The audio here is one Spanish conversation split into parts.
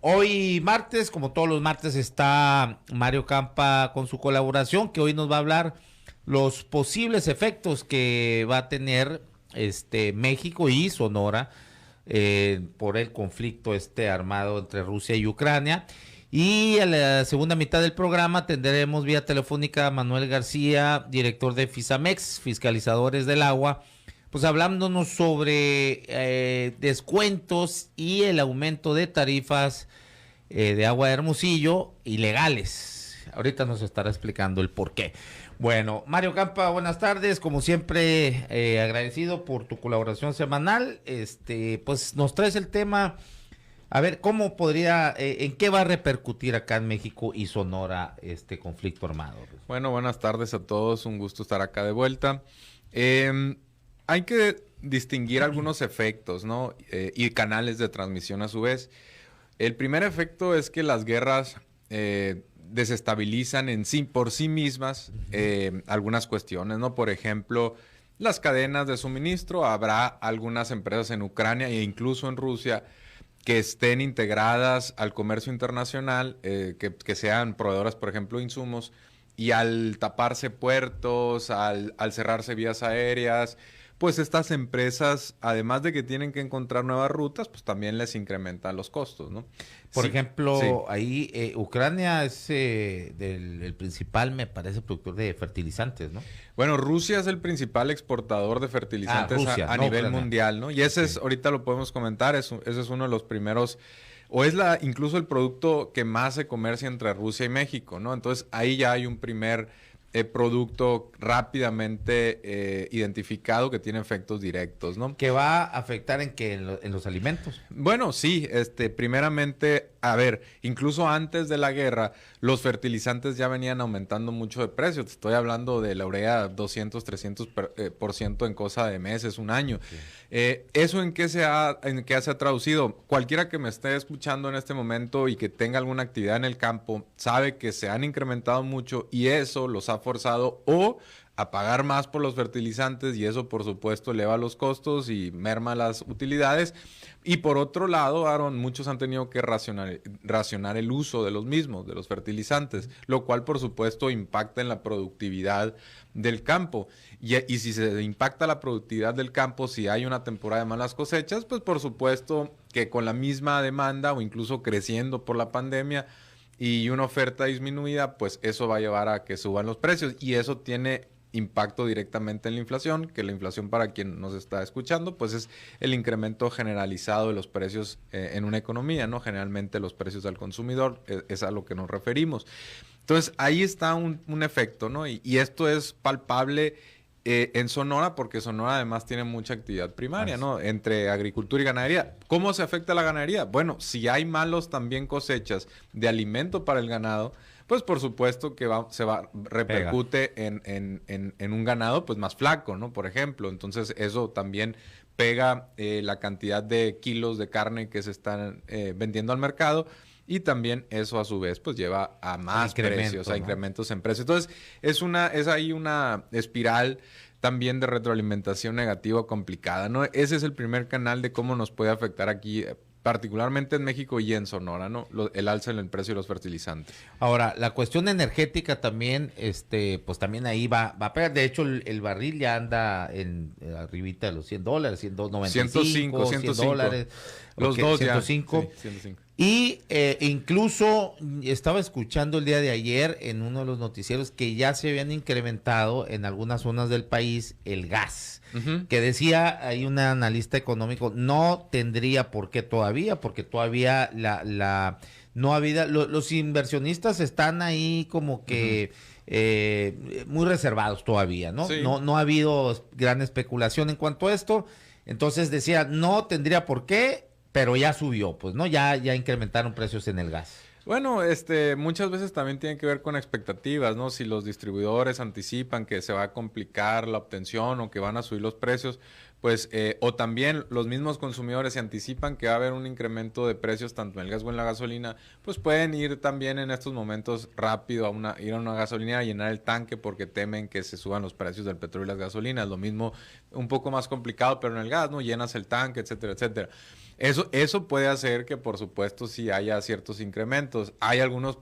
Hoy martes, como todos los martes, está Mario Campa con su colaboración, que hoy nos va a hablar los posibles efectos que va a tener México y Sonora por el conflicto armado entre Rusia y Ucrania. Y en la segunda mitad del programa tendremos vía telefónica a Manuel García, director de Fisamex, Fiscalizadores del Agua, pues hablándonos sobre descuentos y el aumento de tarifas de agua de Hermosillo ilegales. Ahorita nos estará explicando el por qué. Bueno, Mario Campa, buenas tardes. Como siempre, agradecido por tu colaboración semanal. Pues nos traes el tema. A ver, ¿cómo podría, en qué va a repercutir acá en México y Sonora este conflicto armado? Bueno, buenas tardes a todos. Un gusto estar acá de vuelta. Hay que distinguir algunos efectos, ¿no? Y canales de transmisión a su vez. El primer efecto es que las guerras desestabilizan por sí mismas algunas cuestiones, ¿no? Por ejemplo, las cadenas de suministro. Habrá algunas empresas en Ucrania e incluso en Rusia que estén integradas al comercio internacional, que sean proveedoras, por ejemplo, de insumos, y al taparse puertos, al cerrarse vías aéreas, pues estas empresas, además de que tienen que encontrar nuevas rutas, pues también les incrementan los costos, ¿no? Por Sí, ejemplo, sí. ahí Ucrania es el principal, me parece, productor de fertilizantes, ¿no? Bueno, Rusia es el principal exportador de fertilizantes Rusia, a no nivel Ucrania. mundial, ¿no? Y ese Ok. es, ahorita lo podemos comentar, ese es uno de los primeros, o es incluso el producto que más se comercia entre Rusia y México, ¿no? Entonces ahí ya hay un primer producto rápidamente identificado que tiene efectos directos, ¿no? ¿Que va a afectar en qué? En los alimentos. Bueno, sí, primeramente, a ver, incluso antes de la guerra, los fertilizantes ya venían aumentando mucho de precio. Te estoy hablando de la urea 200, 300% en cosa de meses, un año. Sí. ¿Eso en qué se ha traducido? Cualquiera que me esté escuchando en este momento y que tenga alguna actividad en el campo, sabe que se han incrementado mucho y eso los ha forzado o a pagar más por los fertilizantes y eso por supuesto eleva los costos y merma las utilidades. Y por otro lado, Aaron, muchos han tenido que racionar el uso de los mismos, de los fertilizantes, lo cual por supuesto impacta en la productividad del campo. Y si se impacta la productividad del campo, si hay una temporada de malas cosechas, pues por supuesto que con la misma demanda o incluso creciendo por la pandemia y una oferta disminuida, pues eso va a llevar a que suban los precios y eso tiene impacto directamente en la inflación, que la inflación para quien nos está escuchando, pues es el incremento generalizado de los precios en una economía, ¿no? Generalmente los precios al consumidor, es a lo que nos referimos. Entonces ahí está un efecto, ¿no? Y esto es palpable en Sonora, porque Sonora además tiene mucha actividad primaria, ¿no? Entre agricultura y ganadería. ¿Cómo se afecta la ganadería? Bueno, si hay malos también cosechas de alimento para el ganado, pues por supuesto que repercute en un ganado pues más flaco, ¿no? Por ejemplo, entonces eso también pega la cantidad de kilos de carne que se están vendiendo al mercado. Y también eso a su vez pues lleva a más precios, a incrementos en precios. Entonces es ahí una espiral también de retroalimentación negativa complicada, ¿no? Ese es el primer canal de cómo nos puede afectar aquí, particularmente en México y en Sonora, ¿no? El alza en el precio de los fertilizantes. Ahora, la cuestión energética también, pues también ahí va a pegar. De hecho, el barril ya anda arribita de los $100, 195, 105. $100. Los Okay, dos 105. ya. Sí, 105. Y incluso estaba escuchando el día de ayer en uno de los noticieros que ya se habían incrementado en algunas zonas del país el gas. Uh-huh. Que decía, hay un analista económico, no tendría por qué todavía, porque todavía no ha habido, los inversionistas están ahí como que muy reservados todavía, ¿no? Sí. No ha habido gran especulación en cuanto a esto. Entonces decía, no tendría por qué, pero ya subió, pues, ¿no? Ya incrementaron precios en el gas. Bueno, muchas veces también tiene que ver con expectativas, ¿no? Si los distribuidores anticipan que se va a complicar la obtención o que van a subir los precios, pues, o también los mismos consumidores se anticipan que va a haber un incremento de precios tanto en el gas o en la gasolina, pues pueden ir también en estos momentos rápido ir a una gasolinera a llenar el tanque porque temen que se suban los precios del petróleo y las gasolinas. Lo mismo, un poco más complicado, pero en el gas, ¿no? Llenas el tanque, etcétera, etcétera. Eso puede hacer que, por supuesto, sí haya ciertos incrementos. Hay algunos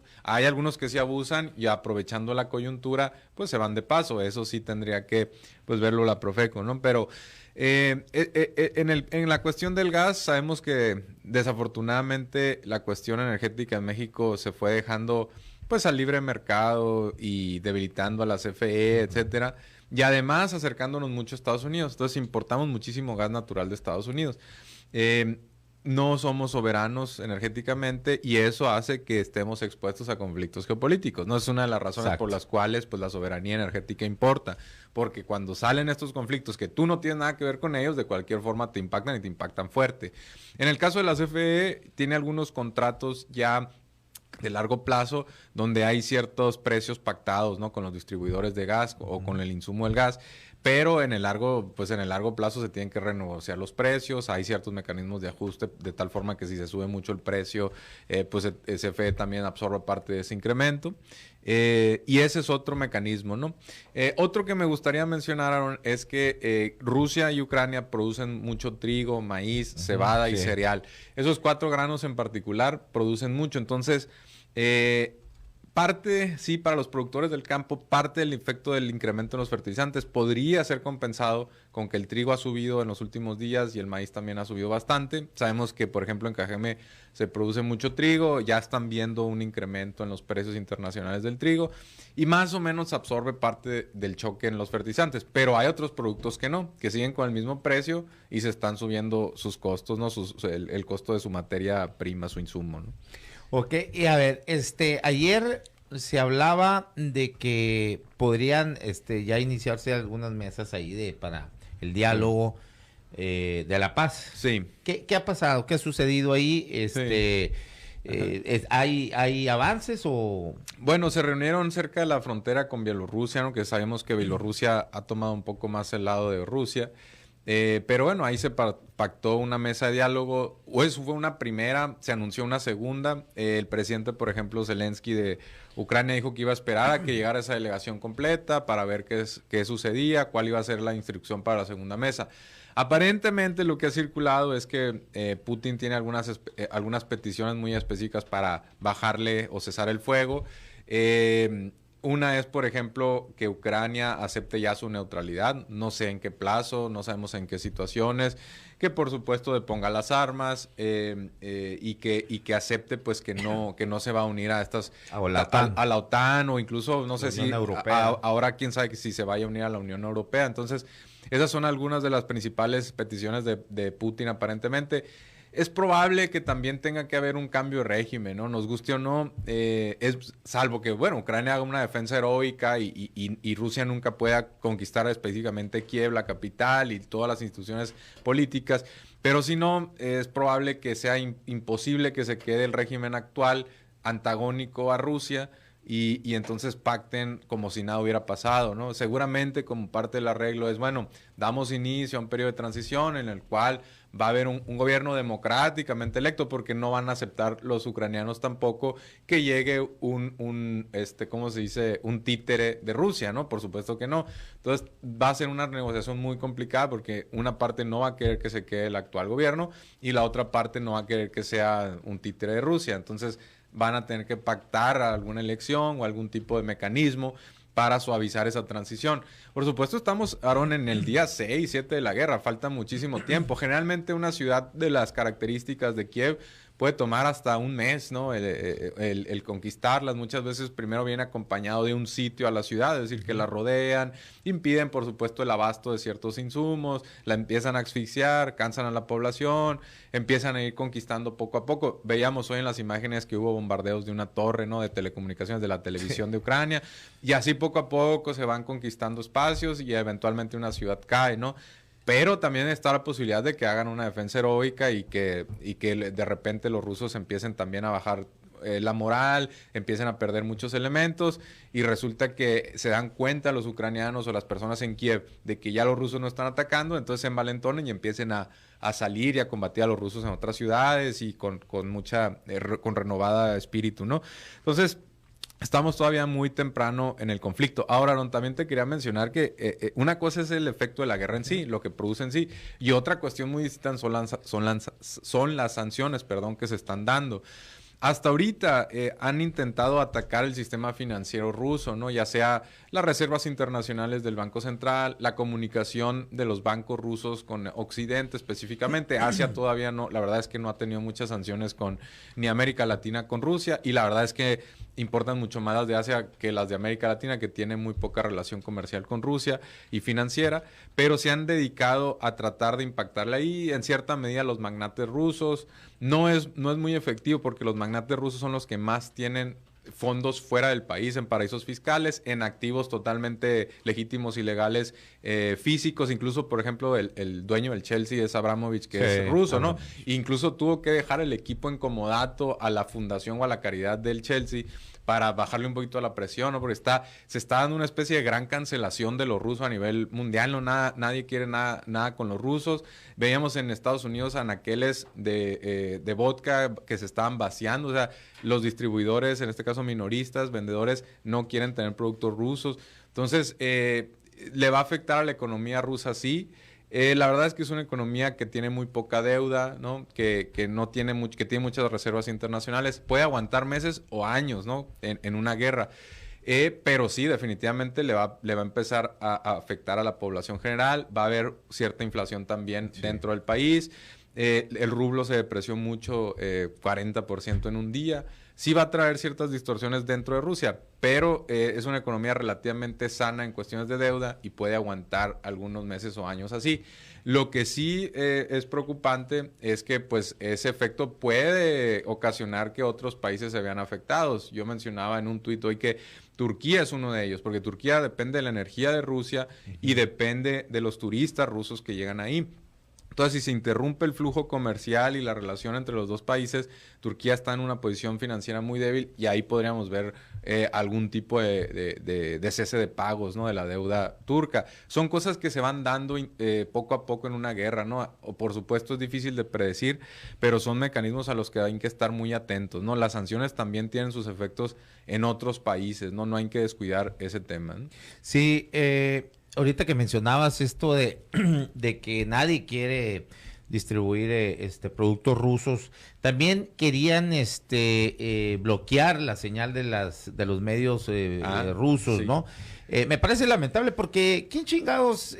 que sí abusan y aprovechando la coyuntura, pues se van de paso. Eso sí tendría que, pues, verlo la Profeco, ¿no? Pero en la cuestión del gas, sabemos que desafortunadamente la cuestión energética en México se fue dejando, pues, al libre mercado y debilitando a la CFE, etcétera. Y además acercándonos mucho a Estados Unidos. Entonces importamos muchísimo gas natural de Estados Unidos. Eh, no somos soberanos energéticamente y eso hace que estemos expuestos a conflictos geopolíticos. No es una de las razones Exacto. por las cuales pues, la soberanía energética importa. Porque cuando salen estos conflictos que tú no tienes nada que ver con ellos, de cualquier forma te impactan y te impactan fuerte. En el caso de la CFE, tiene algunos contratos ya de largo plazo donde hay ciertos precios pactados, ¿no? Con los distribuidores de gas o con el insumo del gas. Pero en el largo plazo se tienen que renegociar los precios, hay ciertos mecanismos de ajuste de tal forma que si se sube mucho el precio, pues CFE también absorbe parte de ese incremento. Y ese es otro mecanismo, ¿no? Otro que me gustaría mencionar, Aaron, es que Rusia y Ucrania producen mucho trigo, maíz, cebada y cereal. Esos 4 granos en particular producen mucho, entonces parte, sí, para los productores del campo, parte del efecto del incremento en los fertilizantes podría ser compensado con que el trigo ha subido en los últimos días y el maíz también ha subido bastante. Sabemos que, por ejemplo, en Cajeme se produce mucho trigo, ya están viendo un incremento en los precios internacionales del trigo y más o menos absorbe parte del choque en los fertilizantes. Pero hay otros productos que no, que siguen con el mismo precio y se están subiendo sus costos, ¿no? El costo de su materia prima, su insumo, ¿no? Ok, y a ver, ayer se hablaba de que podrían ya iniciarse algunas mesas ahí para el diálogo de la paz. Sí. ¿Qué ha pasado? ¿Qué ha sucedido ahí? ¿Hay avances o...? Bueno, se reunieron cerca de la frontera con Bielorrusia, ¿no? Que sabemos que Bielorrusia ha tomado un poco más el lado de Rusia. Pero bueno, ahí se pactó una mesa de diálogo, o eso fue una primera, se anunció una segunda. El presidente, por ejemplo, Zelensky de Ucrania dijo que iba a esperar a que llegara esa delegación completa para ver qué sucedía, cuál iba a ser la instrucción para la segunda mesa. Aparentemente lo que ha circulado es que Putin tiene algunas peticiones muy específicas para bajarle o cesar el fuego. Una es, por ejemplo, que Ucrania acepte ya su neutralidad. No sé en qué plazo, no sabemos en qué situaciones. Que, por supuesto, deponga las armas y que acepte, pues, que no se va a unir a estas... A la OTAN o incluso, no sé si... Ahora quién sabe si se vaya a unir a la Unión Europea. Entonces, esas son algunas de las principales peticiones de Putin, aparentemente. Es probable que también tenga que haber un cambio de régimen, ¿no? Nos guste o no, salvo que, bueno, Ucrania haga una defensa heroica y Rusia nunca pueda conquistar específicamente Kiev, la capital, y todas las instituciones políticas. Pero si no, es probable que sea imposible que se quede el régimen actual antagónico a Rusia y entonces pacten como si nada hubiera pasado, ¿no? Seguramente como parte del arreglo es, bueno, damos inicio a un periodo de transición en el cual va a haber un gobierno democráticamente electo, porque no van a aceptar los ucranianos tampoco que llegue ¿cómo se dice? Un títere de Rusia, ¿no? Por supuesto que no. Entonces va a ser una negociación muy complicada porque una parte no va a querer que se quede el actual gobierno y la otra parte no va a querer que sea un títere de Rusia. Entonces van a tener que pactar alguna elección o algún tipo de mecanismo para suavizar esa transición. Por supuesto, estamos, Aaron, en el día 6, 7 de la guerra. Falta muchísimo tiempo. Generalmente una ciudad de las características de Kiev puede tomar hasta un mes, ¿no? El conquistarlas. Muchas veces primero viene acompañado de un sitio a la ciudad, es decir, que la rodean, impiden, por supuesto, el abasto de ciertos insumos, la empiezan a asfixiar, cansan a la población, empiezan a ir conquistando poco a poco. Veíamos hoy en las imágenes que hubo bombardeos de una torre, ¿no? De telecomunicaciones de la televisión de Ucrania, y así poco a poco se van conquistando espacios y eventualmente una ciudad cae, ¿no? Pero también está la posibilidad de que hagan una defensa heroica y que de repente los rusos empiecen también a bajar la moral, empiecen a perder muchos elementos y resulta que se dan cuenta los ucranianos o las personas en Kiev de que ya los rusos no están atacando, entonces se envalentonen y empiecen a salir y a combatir a los rusos en otras ciudades y con renovada espíritu, ¿no? Entonces, estamos todavía muy temprano en el conflicto. Ahora, Aaron, también te quería mencionar que una cosa es el efecto de la guerra en sí, lo que produce en sí, y otra cuestión muy distinta son las sanciones, perdón, que se están dando. Hasta ahorita han intentado atacar el sistema financiero ruso, ¿no? Ya sea las reservas internacionales del Banco Central, la comunicación de los bancos rusos con Occidente específicamente. Asia todavía no, la verdad es que no ha tenido muchas sanciones con ni América Latina con Rusia, y la verdad es que importan mucho más las de Asia que las de América Latina, que tienen muy poca relación comercial con Rusia y financiera, pero se han dedicado a tratar de impactarle ahí, en cierta medida, los magnates rusos. No es muy efectivo porque los magnates rusos son los que más tienen fondos fuera del país, en paraísos fiscales, en activos totalmente legítimos y legales, físicos. Incluso, por ejemplo, el dueño del Chelsea es Abramovich, que es ruso, ¿no? Incluso tuvo que dejar el equipo en comodato a la fundación o a la caridad del Chelsea para bajarle un poquito a la presión, ¿no? Porque se está dando una especie de gran cancelación de los rusos a nivel mundial, ¿no? Nadie quiere nada con los rusos. Veíamos en Estados Unidos anaqueles de vodka que se estaban vaciando, o sea, los distribuidores, en este caso minoristas, vendedores, no quieren tener productos rusos. Entonces, le va a afectar a la economía rusa, sí. La verdad es que es una economía que tiene muy poca deuda, ¿no? Que no tiene que tiene muchas reservas internacionales. Puede aguantar meses o años, ¿no? En una guerra. Pero sí, definitivamente le va a empezar a afectar a la población general. Va a haber cierta inflación también dentro del país. El rublo se depreció mucho, 40% en un día. Sí va a traer ciertas distorsiones dentro de Rusia, pero es una economía relativamente sana en cuestiones de deuda y puede aguantar algunos meses o años así. Lo que sí es preocupante es que pues ese efecto puede ocasionar que otros países se vean afectados. Yo mencionaba en un tuit hoy que Turquía es uno de ellos, porque Turquía depende de la energía de Rusia y depende de los turistas rusos que llegan ahí. Entonces, si se interrumpe el flujo comercial y la relación entre los dos países, Turquía está en una posición financiera muy débil y ahí podríamos ver algún tipo de cese de pagos, ¿no? De la deuda turca. Son cosas que se van dando poco a poco en una guerra, ¿no? O, por supuesto, es difícil de predecir, pero son mecanismos a los que hay que estar muy atentos, ¿no? Las sanciones también tienen sus efectos en otros países, ¿no? No hay que descuidar ese tema, ¿no? Sí, ahorita que mencionabas esto de que nadie quiere distribuir productos rusos, también querían bloquear la señal de los medios rusos, sí, ¿no? Me parece lamentable porque ¿quién chingados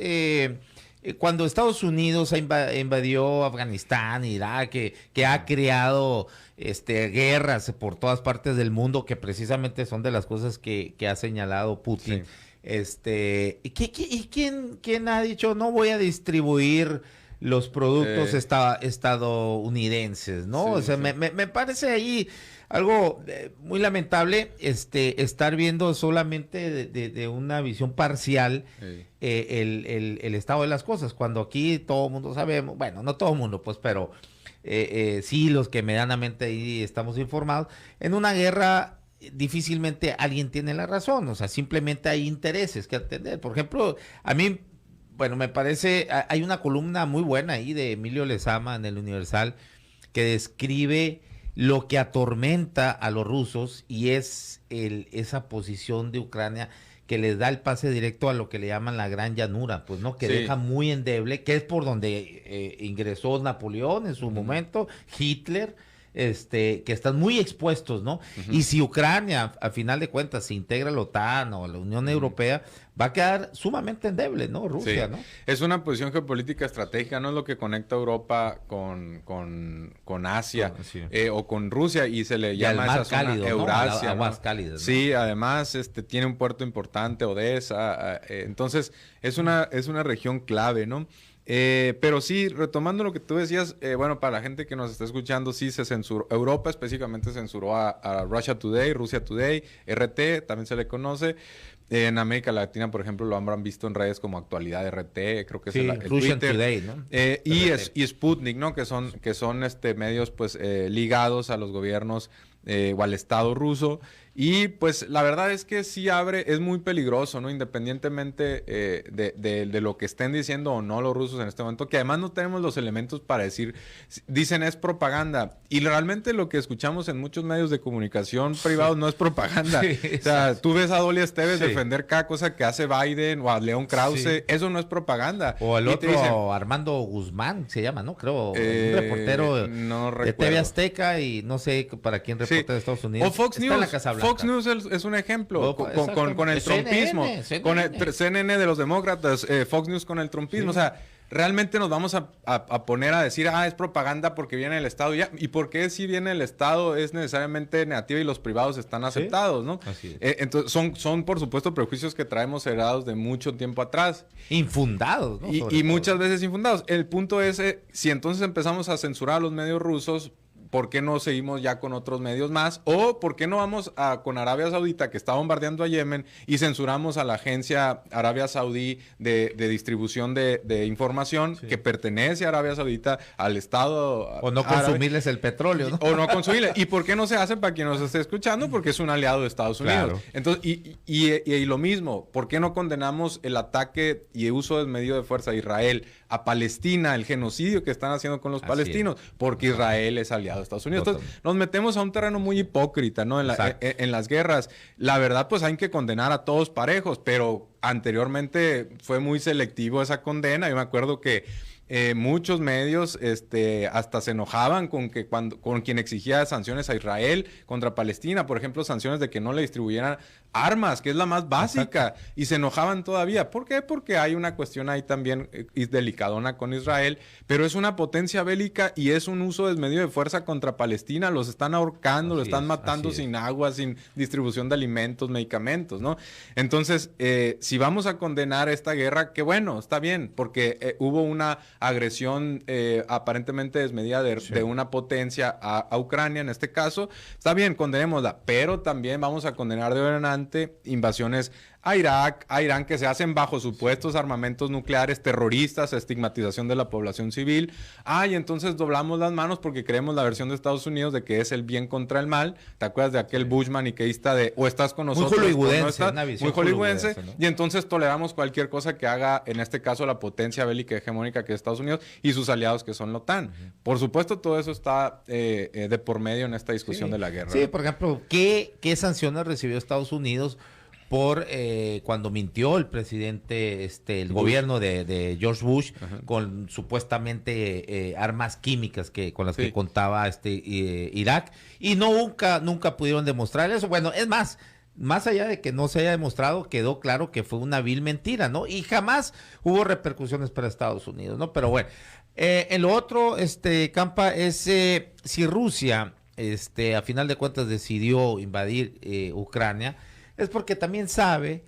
cuando Estados Unidos invadió Afganistán, Irak, que ha creado guerras por todas partes del mundo, que precisamente son de las cosas que ha señalado Putin? Sí. ¿Y quién ha dicho no voy a distribuir los productos estadounidenses, ¿no? Sí, o sea, sí. me parece ahí algo muy lamentable estar viendo solamente de una visión parcial sí. El estado de las cosas, cuando aquí todo el mundo sabemos, bueno, no todo el mundo, pues, pero sí los que medianamente ahí estamos informados, en una guerra difícilmente alguien tiene la razón, o sea, simplemente hay intereses que atender. Por ejemplo, a mí, bueno, me parece, hay una columna muy buena ahí de Emilio Lezama en el Universal que describe lo que atormenta a los rusos y es esa posición de Ucrania que les da el pase directo a lo que le llaman la Gran Llanura, pues, ¿no? Que sí. Deja muy endeble, que es por donde ingresó Napoleón en su momento, Hitler, que están muy expuestos, ¿no? Y si Ucrania, a final de cuentas, se integra a la OTAN o a la Unión Europea, va a quedar sumamente endeble, ¿no? Rusia, sí. ¿no? Es una posición geopolítica estratégica, no es lo que conecta a Europa con Asia o con Rusia, y se le llama esa zona cálido, Eurasia, ¿no? Aguas cálidas, ¿no? Sí, además tiene un puerto importante, Odessa, entonces es una región clave, ¿no? Pero sí, retomando lo que tú decías, bueno, para la gente que nos está escuchando, sí se censuró, Europa específicamente censuró a Russia Today, Rusia Today, RT, también se le conoce. En América Latina, por ejemplo, lo habrán visto en redes como Actualidad RT, creo que es el Russian Twitter. Today, ¿no? Y Sputnik, ¿no? Que son medios pues ligados a los gobiernos o al Estado ruso. Y pues la verdad es que sí es muy peligroso, ¿no? Independientemente de lo que estén diciendo o no los rusos en este momento, que además no tenemos los elementos para decir, dicen es propaganda. Y realmente lo que escuchamos en muchos medios de comunicación privados no es propaganda. Sí, o sea, tú ves a Dolly Esteves defender cada cosa que hace Biden o a León Krause, eso no es propaganda. O el Y otro, dicen, Armando Guzmán, se llama, ¿no? Creo, un reportero no de TV Azteca y no sé para quién reporta de Estados Unidos. O Fox Está News. en la Casa Blanca. Fox News es un ejemplo con el trumpismo. CNN. Con el CNN de los demócratas, Fox News con el trumpismo. Sí. O sea, realmente nos vamos a poner a decir, es propaganda porque viene el Estado. ¿Y por qué si viene el Estado es necesariamente negativa y los privados están aceptados, ¿no? Así es. Entonces, son por supuesto prejuicios que traemos heredados de mucho tiempo atrás. Infundados, ¿no? Y muchas veces infundados. El punto es, si entonces empezamos a censurar a los medios rusos, ¿por qué no seguimos ya con otros medios más? ¿O por qué no vamos con Arabia Saudita, que está bombardeando a Yemen, y censuramos a la agencia Arabia Saudí de distribución de información que pertenece a Arabia Saudita, al Estado o no árabe, consumirles el petróleo, ¿no? O no consumirles. ¿Y por qué no se hace para quien nos esté escuchando? Porque es un aliado de Estados Unidos. Claro. Entonces, y lo mismo, ¿por qué no condenamos el ataque y uso desmedido de fuerza de Israel a Palestina, el genocidio que están haciendo con los palestinos? Porque Israel es aliado de Estados Unidos. Entonces, nos metemos a un terreno muy hipócrita, ¿no? En las guerras. La verdad, pues hay que condenar a todos parejos, pero anteriormente fue muy selectivo esa condena. Yo me acuerdo que muchos medios hasta se enojaban con quien exigía sanciones a Israel contra Palestina, por ejemplo, sanciones de que no le distribuyeran armas, que es la más básica. Exacto. Y se enojaban todavía. ¿Por qué? Porque hay una cuestión ahí también delicadona con Israel, pero es una potencia bélica y es un uso desmedido de fuerza contra Palestina. Los están ahorcando, los están matando sin agua, sin distribución de alimentos, medicamentos, ¿no? Entonces, si vamos a condenar esta guerra, qué bueno, está bien, porque hubo una agresión aparentemente desmedida de una potencia a Ucrania en este caso. Está bien, condenémosla, pero también vamos a condenar de ahora en adelante invasiones a Irak, a Irán, que se hacen bajo supuestos armamentos nucleares, terroristas, estigmatización de la población civil. Y entonces doblamos las manos porque creemos la versión de Estados Unidos de que es el bien contra el mal. ¿Te acuerdas de aquel Bush maniqueísta de o estás con nosotros muy hollywoodense, o no estás? una visión Muy hollywoodense, ¿no? Y entonces toleramos cualquier cosa que haga, en este caso, la potencia bélica hegemónica que es Estados Unidos y sus aliados que son la OTAN. Por supuesto, todo eso está de por medio en esta discusión de la guerra. Sí, por ejemplo, ¿qué sanciones recibió Estados Unidos por cuando mintió el presidente, el Bush. Gobierno de George Bush, con supuestamente armas químicas con las que contaba Irak, y nunca pudieron demostrar eso? Bueno, es más allá de que no se haya demostrado, quedó claro que fue una vil mentira, ¿no? Y jamás hubo repercusiones para Estados Unidos, ¿no? Pero bueno, en lo otro, Campa, es si Rusia, a final de cuentas decidió invadir Ucrania, es porque también sabe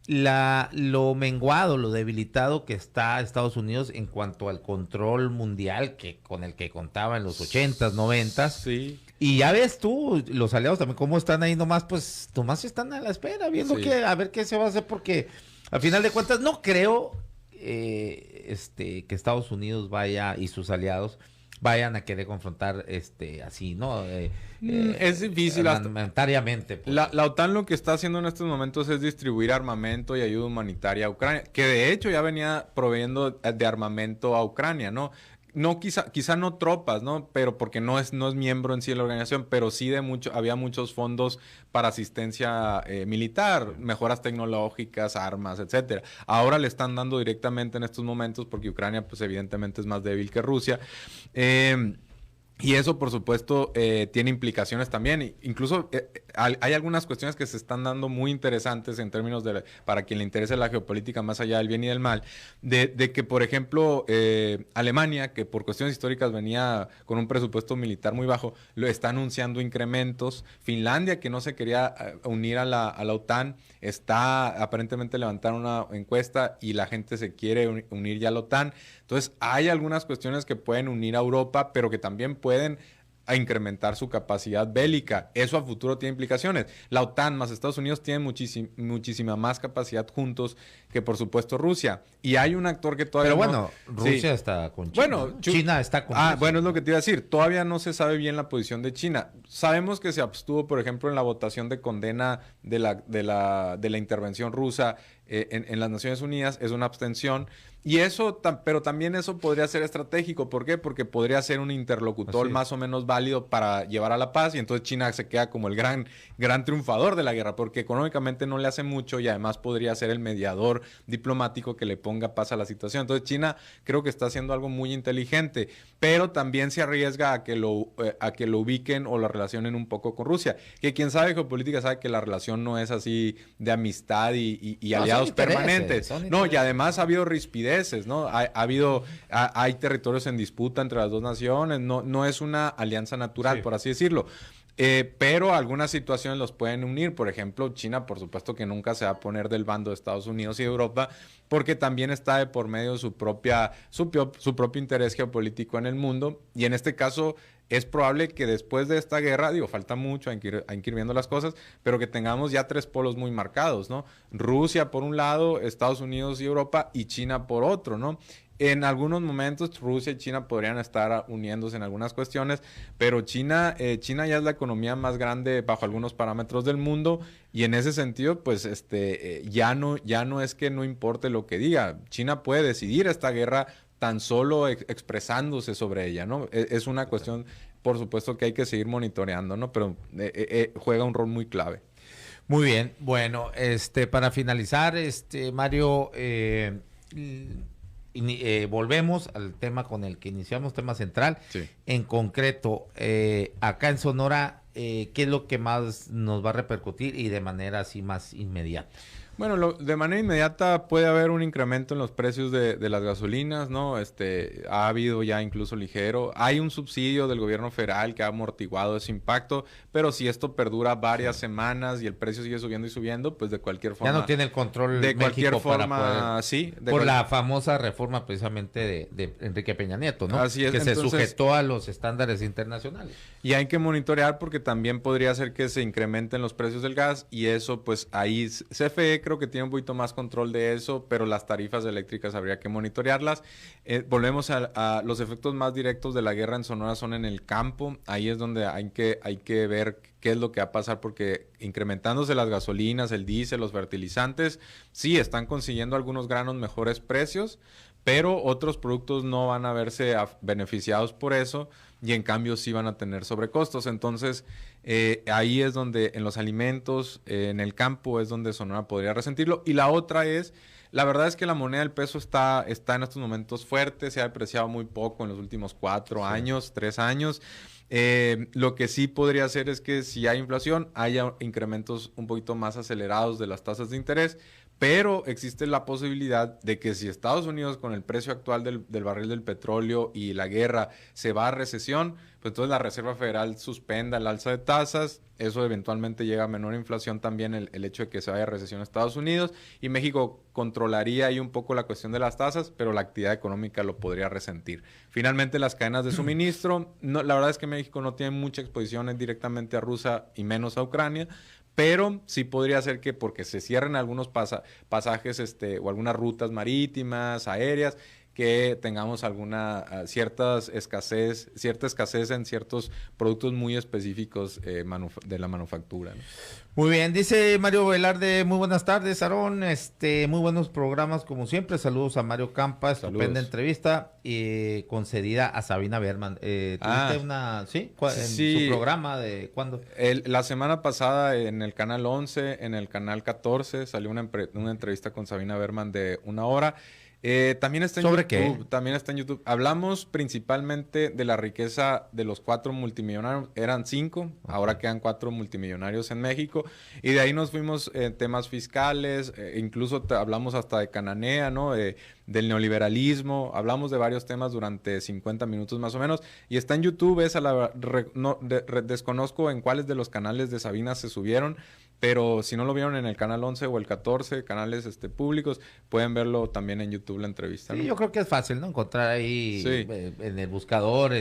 lo menguado, lo debilitado que está Estados Unidos en cuanto al control mundial con el que contaba en los 80s, 90s. Sí. Y ya ves tú, los aliados también, cómo están ahí nomás están a la espera, viendo a ver qué se va a hacer, porque al final de cuentas no creo que Estados Unidos vaya y sus aliados vayan a querer confrontar así, ¿no? Es difícil. Armamentariamente. Pues. La OTAN lo que está haciendo en estos momentos es distribuir armamento y ayuda humanitaria a Ucrania, que de hecho ya venía proveyendo de armamento a Ucrania, ¿no? No, quizá no tropas, ¿no? Pero porque no es miembro en sí de la organización, pero sí había muchos fondos para asistencia militar, mejoras tecnológicas, armas, etcétera. Ahora le están dando directamente en estos momentos porque Ucrania, pues evidentemente es más débil que Rusia. Y eso, por supuesto, tiene implicaciones también. Incluso hay algunas cuestiones que se están dando muy interesantes en términos para quien le interese la geopolítica más allá del bien y del mal, de que, por ejemplo, Alemania, que por cuestiones históricas venía con un presupuesto militar muy bajo, lo está anunciando incrementos. Finlandia, que no se quería unir a la OTAN, está aparentemente levantando una encuesta y la gente se quiere unir ya a la OTAN. Entonces, hay algunas cuestiones que pueden unir a Europa, pero que también pueden a incrementar su capacidad bélica. Eso a futuro tiene implicaciones. La OTAN más Estados Unidos tienen muchísima más capacidad juntos que, por supuesto, Rusia. Y hay un actor que todavía Pero bueno, Rusia está con China. Bueno, ¿no? China está con Rusia. Rusia. Bueno, es lo que te iba a decir. Todavía no se sabe bien la posición de China. Sabemos que se abstuvo, por ejemplo, en la votación de condena de la intervención rusa en las Naciones Unidas. Es una abstención. Y eso, pero también eso podría ser estratégico. ¿Por qué? Porque podría ser un interlocutor más o menos válido para llevar a la paz, y entonces China se queda como el gran triunfador de la guerra, porque económicamente no le hace mucho y además podría ser el mediador diplomático que le ponga paz a la situación. Entonces China creo que está haciendo algo muy inteligente, pero también se arriesga a que lo ubiquen o lo relacionen un poco con Rusia, que quien sabe geopolítica sabe que la relación no es así de amistad y aliados permanentes. No, y además ha habido rispidez, ¿no? Hay territorios en disputa entre las dos naciones, no es una alianza natural, por así decirlo. Pero algunas situaciones los pueden unir. Por ejemplo, China, por supuesto que nunca se va a poner del bando de Estados Unidos y de Europa, porque también está de por medio su propio interés geopolítico en el mundo. Y en este caso es probable que después de esta guerra, falta mucho, hay que ir viendo las cosas, pero que tengamos ya tres polos muy marcados, ¿no? Rusia por un lado, Estados Unidos y Europa, y China por otro, ¿no? En algunos momentos Rusia y China podrían estar uniéndose en algunas cuestiones, pero China ya es la economía más grande bajo algunos parámetros del mundo, y en ese sentido, pues ya no es que no importe lo que diga. China puede decidir esta guerra tan solo expresándose sobre ella, ¿no? Es una cuestión, por supuesto, que hay que seguir monitoreando, ¿no? Pero juega un rol muy clave. Muy bien. Bueno, para finalizar, Mario, volvemos al tema con el que iniciamos, tema central. Sí. En concreto, acá en Sonora, ¿qué es lo que más nos va a repercutir y de manera así más inmediata? Bueno, de manera inmediata puede haber un incremento en los precios de las gasolinas, ¿no? Ha habido ya incluso ligero. Hay un subsidio del gobierno federal que ha amortiguado ese impacto, pero si esto perdura varias semanas y el precio sigue subiendo y subiendo, pues de cualquier forma... Ya no tiene el control de cualquier México forma, para poder, sí. Por la famosa reforma precisamente de Enrique Peña Nieto, ¿no? Así es. Que entonces, se sujetó a los estándares internacionales. Y hay que monitorear porque también podría ser que se incrementen los precios del gas, y eso, pues ahí CFE creo que tiene un poquito más control de eso, pero las tarifas eléctricas habría que monitorearlas. Volvemos a los efectos más directos de la guerra en Sonora son en el campo. Ahí es donde hay que ver qué es lo que va a pasar, porque incrementándose las gasolinas, el diésel, los fertilizantes, sí están consiguiendo algunos granos mejores precios, pero otros productos no van a verse beneficiados por eso, y en cambio sí van a tener sobrecostos. Entonces ahí es donde en los alimentos, en el campo, es donde Sonora podría resentirlo. Y la otra es, la verdad es que la moneda del peso está en estos momentos fuerte, se ha depreciado muy poco en los últimos 3 años. Lo que sí podría hacer es que si hay inflación, haya incrementos un poquito más acelerados de las tasas de interés, pero existe la posibilidad de que si Estados Unidos, con el precio actual del barril del petróleo y la guerra, se va a recesión, pues entonces la Reserva Federal suspenda el alza de tasas. Eso eventualmente llega a menor inflación también, el hecho de que se vaya a recesión a Estados Unidos, y México controlaría ahí un poco la cuestión de las tasas, pero la actividad económica lo podría resentir. Finalmente, las cadenas de suministro, no, la verdad es que México no tiene mucha exposición directamente a Rusia y menos a Ucrania, pero sí podría ser que porque se cierren algunos pasajes o algunas rutas marítimas, aéreas, que tengamos cierta escasez en ciertos productos muy específicos de la manufactura, ¿no? Muy bien, dice Mario Velarde, muy buenas tardes, Aarón, muy buenos programas como siempre, saludos a Mario Campa, estupenda entrevista concedida a Sabina Berman. ¿Tuviste una, sí? En su programa de cuándo? La semana pasada en el canal 11, en el canal 14, salió una entrevista con Sabina Berman de 1 hora. También está en ¿Sobre YouTube, qué? También está en YouTube. Hablamos principalmente de la riqueza de los 4 multimillonarios. Eran 5, ahora quedan 4 multimillonarios en México. Y de ahí nos fuimos en temas fiscales, incluso hablamos hasta de Cananea, ¿no? Del neoliberalismo. Hablamos de varios temas durante 50 minutos más o menos. Y está en YouTube. Desconozco en cuáles de los canales de Sabina se subieron, pero si no lo vieron en el canal 11 o el 14, canales públicos, pueden verlo también en YouTube la entrevista, ¿no? Sí, yo creo que es fácil, ¿no? Encontrar ahí en el buscador,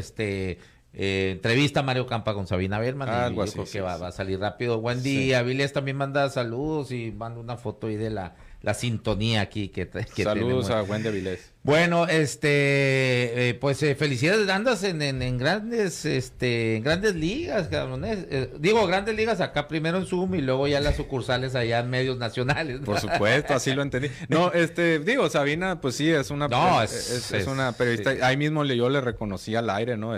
Entrevista a Mario Campa con Sabina Berman. Algo Yo así, creo sí, que va sí. a salir rápido. Buen día. Avilés también manda saludos y manda una foto ahí de la sintonía aquí que Saludos tenemos. a Wendy Avilés. Bueno, pues felicidades, andas en grandes, en grandes ligas, cabrones. Digo, grandes ligas acá primero en Zoom y luego ya las sucursales allá en medios nacionales. Por supuesto, así lo entendí. No, digo, Sabina, pues sí, es una, No, es una periodista. sí. Ahí mismo yo le reconocí al aire, ¿no?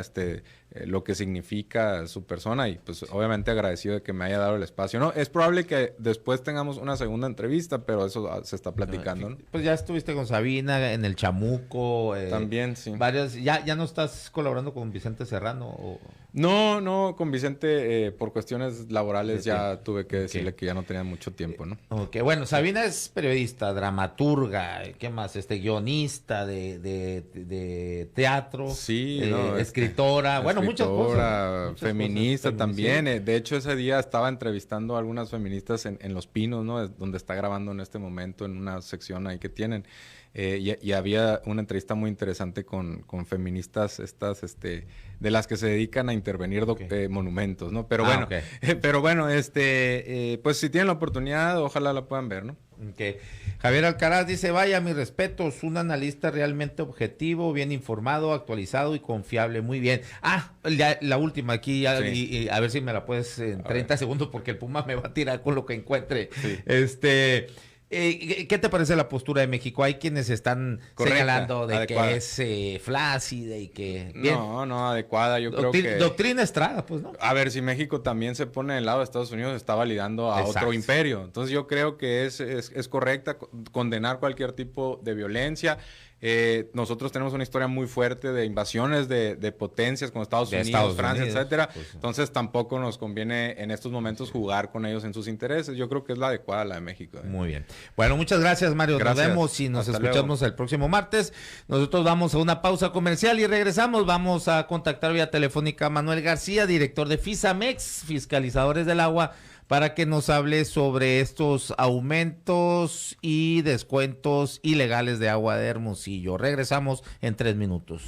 Lo que significa su persona y pues obviamente agradecido de que me haya dado el espacio, ¿no? Es probable que después tengamos una segunda entrevista, pero eso se está platicando, ¿no? Pues ya estuviste con Sabina en el Chamuco. También, sí. Varias, ya no estás colaborando con Vicente Serrano. No, con Vicente, por cuestiones laborales Sí, ya sí. tuve que decirle que ya no tenía mucho tiempo, ¿no? Ok, bueno, Sabina es periodista, dramaturga, ¿qué más? Guionista de teatro, Sí, escritora, bueno, muchas cosas. Feminista cosas, también. sí. De hecho, ese día estaba entrevistando a algunas feministas en Los Pinos, ¿no? Es donde está grabando en este momento, en una sección ahí que tienen. Y había una entrevista muy interesante con feministas de las que se dedican a intervenir monumentos, ¿no? Pero bueno, pues si tienen la oportunidad, ojalá la puedan ver, ¿no? Okay. Javier Alcaraz dice, vaya, mis respetos, un analista realmente objetivo, bien informado, actualizado y confiable, muy bien. La última aquí, Sí. y a ver si me la puedes en 30 segundos, porque el Puma me va a tirar con lo que encuentre. Sí. ¿Qué te parece la postura de México? Hay quienes están Correcta, señalando de adecuada. que es flácida y que... Bien. No, adecuada. Yo creo que... Doctrina Estrada, pues, ¿no? A ver, si México también se pone del lado de Estados Unidos, está validando a Exacto. otro imperio. Entonces yo creo que es correcta condenar cualquier tipo de violencia. Nosotros tenemos una historia muy fuerte de invasiones de potencias como Estados Unidos, Francia, etcétera. Pues, sí. Entonces tampoco nos conviene en estos momentos jugar con ellos en sus intereses. Yo creo que es la adecuada la de México. Muy bien. Bueno, muchas gracias, Mario. Gracias. Nos vemos y nos Hasta escuchamos el próximo martes. Nosotros vamos a una pausa comercial y regresamos. Vamos a contactar vía telefónica a Manuel García, director de FISAMEX, Fiscalizadores del Agua, para que nos hable sobre estos aumentos y descuentos ilegales de agua de Hermosillo. Regresamos en 3 minutos.